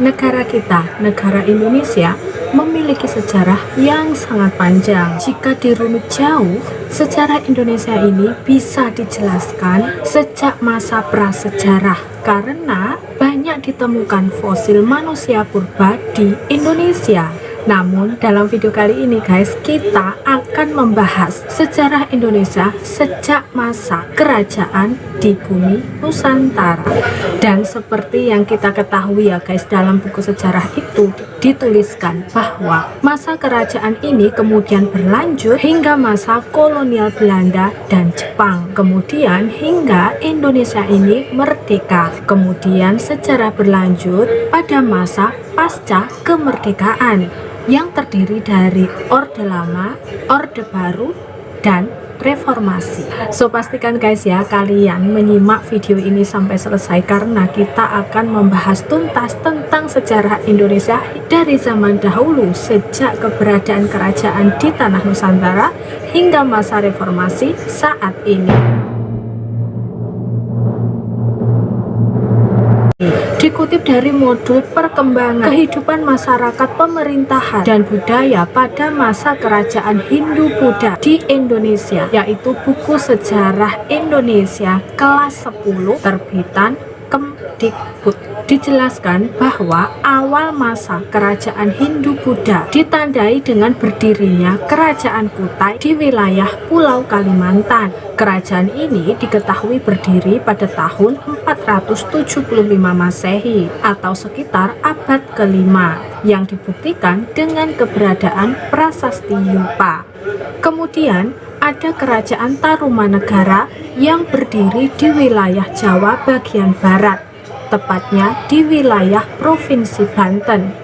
Negara kita, negara Indonesia, memiliki sejarah yang sangat panjang. Jika dirunut jauh, sejarah Indonesia ini bisa dijelaskan sejak masa prasejarah karena banyak ditemukan fosil manusia purba di Indonesia. Namun dalam video kali ini guys, kita akan membahas sejarah Indonesia sejak masa kerajaan di bumi Nusantara. Dan seperti yang kita ketahui ya guys, dalam buku sejarah itu dituliskan bahwa masa kerajaan ini kemudian berlanjut hingga masa kolonial Belanda dan Jepang, kemudian hingga Indonesia ini merdeka. Kemudian sejarah berlanjut pada masa pasca kemerdekaan yang terdiri dari Orde Lama, Orde Baru, dan Reformasi. So pastikan guys ya, kalian menyimak video ini sampai selesai karena kita akan membahas tuntas tentang sejarah Indonesia dari zaman dahulu sejak keberadaan kerajaan di tanah Nusantara hingga masa reformasi saat ini. Dikutip dari modul perkembangan kehidupan masyarakat, pemerintahan, dan budaya pada masa kerajaan Hindu-Buddha di Indonesia, yaitu buku Sejarah Indonesia kelas 10 terbitan Kemdikbud, dijelaskan bahwa awal masa kerajaan Hindu-Buddha ditandai dengan berdirinya Kerajaan Kutai di wilayah Pulau Kalimantan. Kerajaan ini diketahui berdiri pada tahun 475 Masehi atau sekitar abad ke-5 yang dibuktikan dengan keberadaan prasasti Yupa. Kemudian ada Kerajaan Tarumanegara yang berdiri di wilayah Jawa bagian barat, tepatnya di wilayah Provinsi Banten.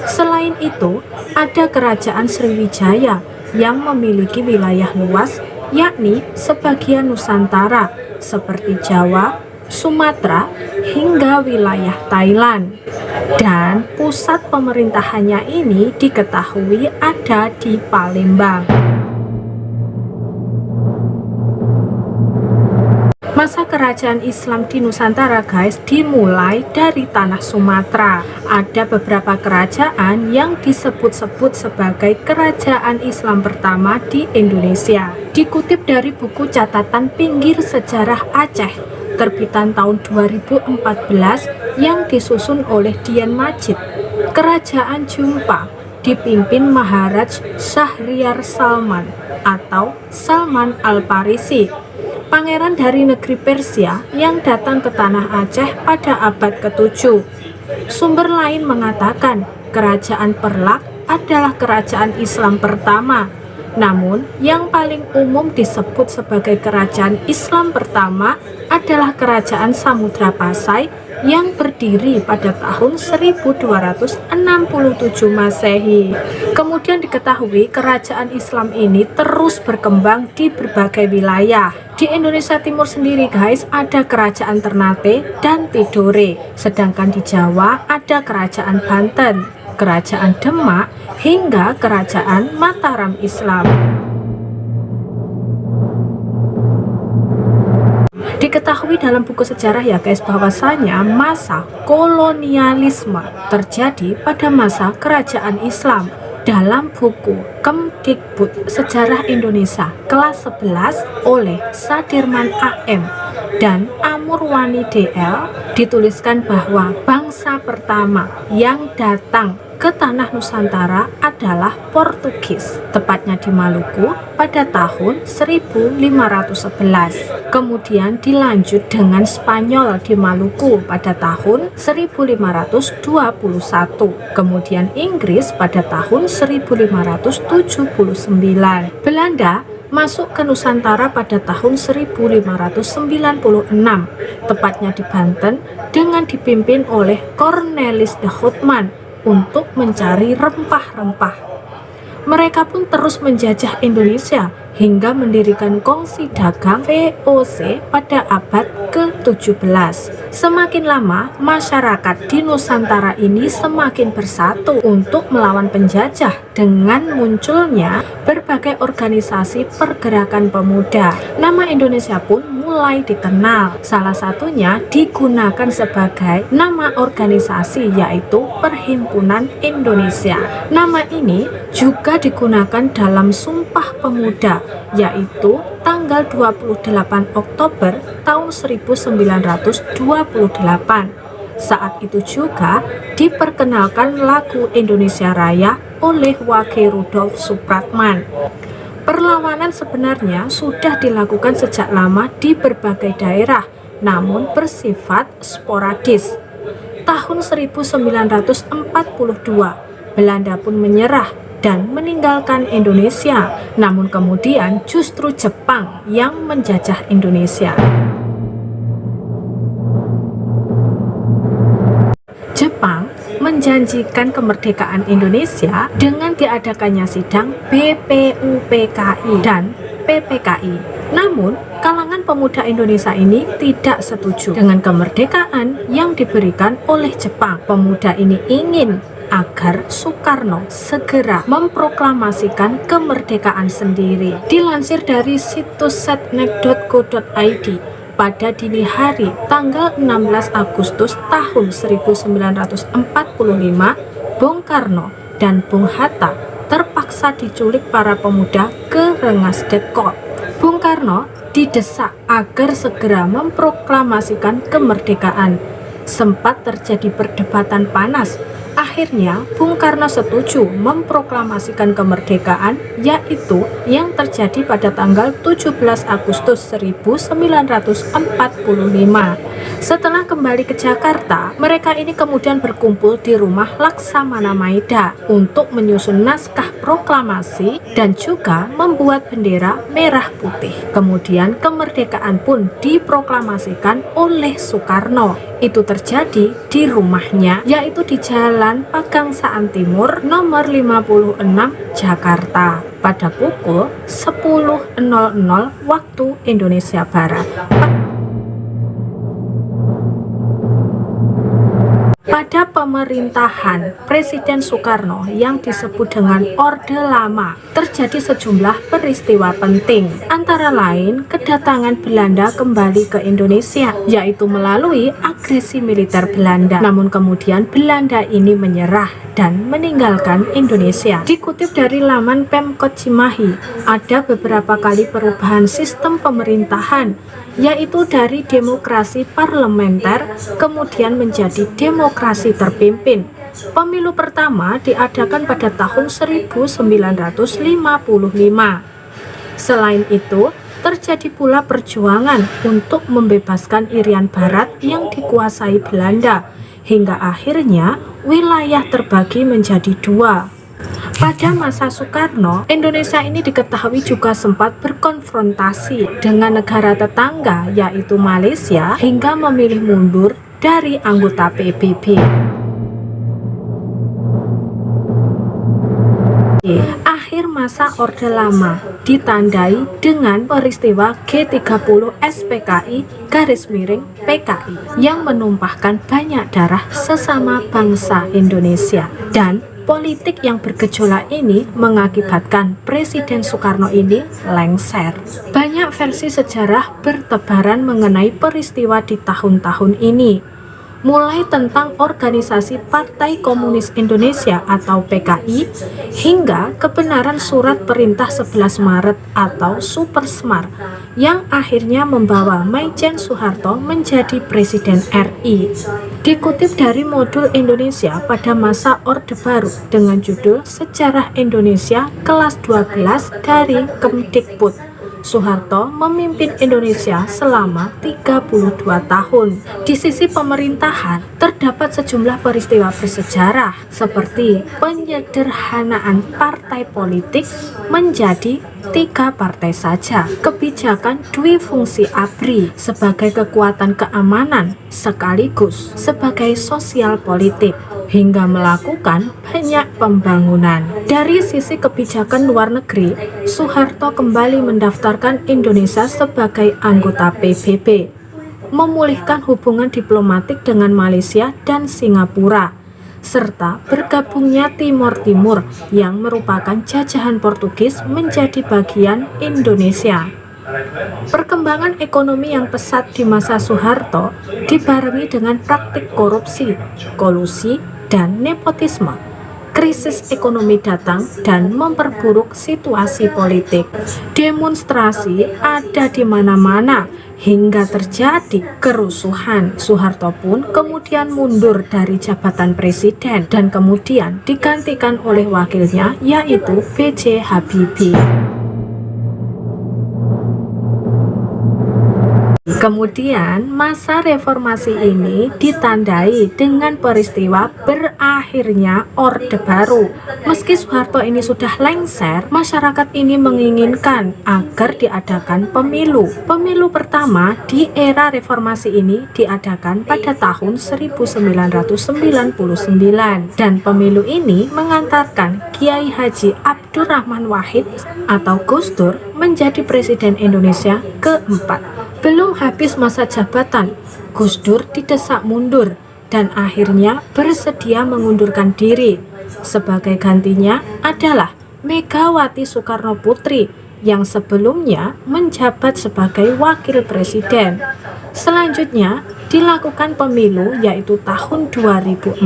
Selain itu, ada Kerajaan Sriwijaya yang memiliki wilayah luas, yakni sebagian Nusantara seperti Jawa, Sumatera, hingga wilayah Thailand. Dan pusat pemerintahannya ini diketahui ada di Palembang. Masa kerajaan Islam di Nusantara guys dimulai dari tanah Sumatera. Ada beberapa kerajaan yang disebut-sebut sebagai kerajaan Islam pertama di Indonesia. Dikutip dari buku catatan pinggir sejarah Aceh terbitan tahun 2014 yang disusun oleh Dian Majid, Kerajaan Jumpa dipimpin Maharaj Syahriar Salman atau Salman Al-Farisi, pangeran dari negeri Persia yang datang ke tanah Aceh pada abad ke-7. Sumber lain mengatakan Kerajaan Perlak adalah kerajaan Islam pertama. Namun, yang paling umum disebut sebagai kerajaan Islam pertama adalah Kerajaan Samudra Pasai yang berdiri pada tahun 1267 Masehi. Kemudian diketahui kerajaan Islam ini terus berkembang di berbagai wilayah. Di Indonesia Timur sendiri guys, ada Kerajaan Ternate dan Tidore. Sedangkan di Jawa ada Kerajaan Banten, Kerajaan Demak, hingga Kerajaan Mataram Islam. Diketahui dalam buku sejarah ya guys, bahwasanya masa kolonialisme terjadi pada masa kerajaan Islam. Dalam buku Kemdikbud Sejarah Indonesia kelas 11 oleh Sadirman AM dan Amurwani DL dituliskan bahwa bangsa pertama yang datang ke tanah Nusantara adalah Portugis, tepatnya di Maluku pada tahun 1511. Kemudian dilanjut dengan Spanyol di Maluku pada tahun 1521. Kemudian Inggris pada tahun 1579. Belanda masuk ke Nusantara pada tahun 1596, tepatnya di Banten, dengan dipimpin oleh Cornelis de Houtman untuk mencari rempah-rempah. Mereka pun terus menjajah Indonesia hingga mendirikan kongsi dagang VOC pada abad ke-17. Semakin lama, masyarakat di Nusantara ini semakin bersatu untuk melawan penjajah dengan munculnya berbagai organisasi pergerakan pemuda. Nama Indonesia pun mulai dikenal. Salah satunya digunakan sebagai nama organisasi, yaitu Perhimpunan Indonesia. Nama ini juga digunakan dalam Sumpah Pemuda, yaitu tanggal 28 Oktober tahun 1928. Saat itu juga diperkenalkan lagu Indonesia Raya oleh Wage Rudolf Supratman. Perlawanan sebenarnya sudah dilakukan sejak lama di berbagai daerah, namun bersifat sporadis. Tahun 1942, Belanda pun menyerah dan meninggalkan Indonesia, namun kemudian justru Jepang yang menjajah Indonesia. Jepang menjanjikan kemerdekaan Indonesia dengan diadakannya sidang BPUPKI dan PPKI. Namun, kalangan pemuda Indonesia ini tidak setuju dengan kemerdekaan yang diberikan oleh Jepang. Pemuda ini ingin agar Soekarno segera memproklamasikan kemerdekaan sendiri. Dilansir dari situs setnek.co.id, pada dini hari tanggal 16 Agustus tahun 1945, Bung Karno dan Bung Hatta terpaksa diculik para pemuda ke Rengas Dengklok. Bung Karno didesak agar segera memproklamasikan kemerdekaan. Sempat terjadi perdebatan panas. Akhirnya Bung Karno setuju memproklamasikan kemerdekaan, yaitu yang terjadi pada tanggal 17 Agustus 1945. Setelah kembali ke Jakarta, mereka ini kemudian berkumpul di rumah Laksamana Maida untuk menyusun naskah proklamasi dan juga membuat bendera merah putih. Kemudian kemerdekaan pun diproklamasikan oleh Soekarno. Itu terjadi di rumahnya, yaitu di Jalan Pagangsaan Timur nomor 56 Jakarta pada pukul 10.00 waktu Indonesia Barat. Pada pemerintahan Presiden Soekarno yang disebut dengan Orde Lama, terjadi sejumlah peristiwa penting, antara lain kedatangan Belanda kembali ke Indonesia, yaitu melalui agresi militer Belanda. Namun kemudian Belanda ini menyerah dan meninggalkan Indonesia. Dikutip dari laman Pemkot Cimahi, ada beberapa kali perubahan sistem pemerintahan, yaitu dari demokrasi parlementer kemudian menjadi demokrasi terpimpin. Pemilu pertama diadakan pada tahun 1955. Selain itu, terjadi pula perjuangan untuk membebaskan Irian Barat yang dikuasai Belanda, hingga akhirnya wilayah terbagi menjadi dua. Pada masa Soekarno, Indonesia ini diketahui juga sempat berkonfrontasi dengan negara tetangga, yaitu Malaysia, hingga memilih mundur dari anggota PBB. Akhir masa Orde Lama ditandai dengan peristiwa G30 SPKI _PKI yang menumpahkan banyak darah sesama bangsa Indonesia, dan politik yang bergejolak ini mengakibatkan Presiden Soekarno ini lengser. Banyak versi sejarah bertebaran mengenai peristiwa di tahun-tahun ini, mulai tentang organisasi Partai Komunis Indonesia atau PKI hingga kebenaran surat perintah 11 Maret atau Supersmar yang akhirnya membawa Maijen Soeharto menjadi Presiden RI. Dikutip dari modul Indonesia pada masa Orde Baru dengan judul Sejarah Indonesia kelas 12 dari Kemdikbud, Soeharto memimpin Indonesia selama 32 tahun. Di sisi pemerintahan, terdapat sejumlah peristiwa bersejarah seperti penyederhanaan partai politik menjadi 3 partai saja, kebijakan dwi fungsi ABRI sebagai kekuatan keamanan sekaligus sebagai sosial politik, hingga melakukan banyak pembangunan. Dari sisi kebijakan luar negeri, Soeharto kembali mendaftarkan Indonesia sebagai anggota PBB, memulihkan hubungan diplomatik dengan Malaysia dan Singapura, serta bergabungnya Timor Timur yang merupakan jajahan Portugis menjadi bagian Indonesia. Perkembangan ekonomi yang pesat di masa Soeharto dibarengi dengan praktik korupsi, kolusi, dan nepotisme. Krisis ekonomi datang dan memperburuk situasi politik. Demonstrasi ada di mana-mana hingga terjadi kerusuhan. Soeharto pun kemudian mundur dari jabatan presiden dan kemudian digantikan oleh wakilnya yaitu B.J. Habibie. Kemudian masa reformasi ini ditandai dengan peristiwa berakhirnya Orde Baru. Meski Soeharto ini sudah lengser, masyarakat ini menginginkan agar diadakan pemilu. Pemilu pertama di era reformasi ini diadakan pada tahun 1999 dan pemilu ini mengantarkan Kiai Haji Abdurrahman Wahid atau Gus Dur menjadi Presiden Indonesia keempat. Belum habis masa jabatan, Gus Dur didesak mundur dan akhirnya bersedia mengundurkan diri. Sebagai gantinya adalah Megawati Soekarno Putri yang sebelumnya menjabat sebagai wakil presiden. Selanjutnya dilakukan pemilu yaitu tahun 2004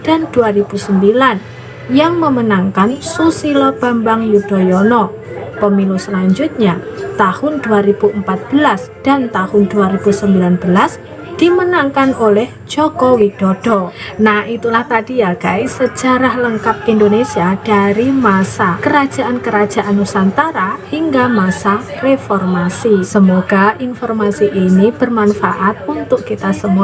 dan 2009 yang memenangkan Susilo Bambang Yudhoyono. Pemilu selanjutnya tahun 2014 dan tahun 2019 dimenangkan oleh Joko Widodo. Nah, itulah tadi ya guys, sejarah lengkap Indonesia dari masa kerajaan-kerajaan Nusantara hingga masa reformasi. Semoga informasi ini bermanfaat untuk kita semua.